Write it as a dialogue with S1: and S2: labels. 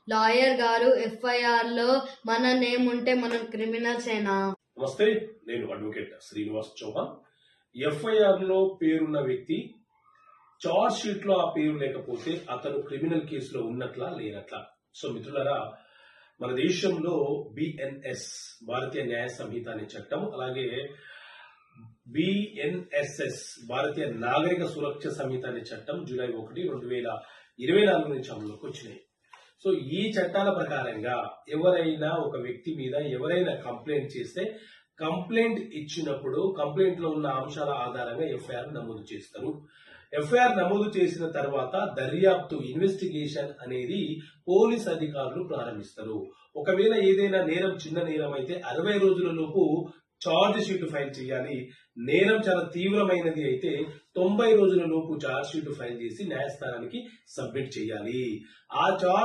S1: Lawyer గారు, FIR లో మన నేమ్ ఉంటే మనం క్రిమినల్సేనా?
S2: నమస్తే, నేను అడ్వకేట్ శ్రీనివాస్ చౌహాన్. ఎఫ్ఐఆర్ లో పేరున్న వ్యక్తి చార్జ్ షీట్ లో ఆ పేరు లేకపోతే అతను క్రిమినల్ కేసులో ఉన్నట్లా లేనట్లా? సో మిత్రులారా, మన దేశంలో బిఎన్ఎస్ భారతీయ న్యాయ సంహిత అనే చట్టం, అలాగే బిఎన్ఎస్ఎస్ భారతీయ నాగరిక సురక్ష సంహిత అనే చట్టం జూలై 1, 2024 నుంచి అమలులోకి వచ్చినాయి. సో ఈ చట్టాల ప్రకారంగా ఎవరైనా ఒక వ్యక్తి మీద ఎవరైనా కంప్లైంట్ చేస్తే కంప్లైంట్ ఇచ్చినప్పుడు కంప్లైంట్ లో ఉన్న అంశాల ఆధారంగా ఎఫ్ఐఆర్ నమోదు చేస్తారు. ఎఫ్ఐఆర్ నమోదు చేసిన తర్వాత దర్యాప్తు ఇన్వెస్టిగేషన్ అనేది పోలీస్ అధికారులు ప్రారంభిస్తారు. ఒకవేళ ఏదైనా నేరం చిన్న నేరం అయితే 60 రోజుల లోపు ఛార్జ్ షీట్ ఫైల్ చేయాలి. నేరం చాలా తీవ్రమైనది అయితే 90 రోజుల లోపు ఛార్జ్ షీట్ ఫైల్ చేసి న్యాయస్థానానికి సబ్మిట్ చేయాలి. ఆ ఛార్జ్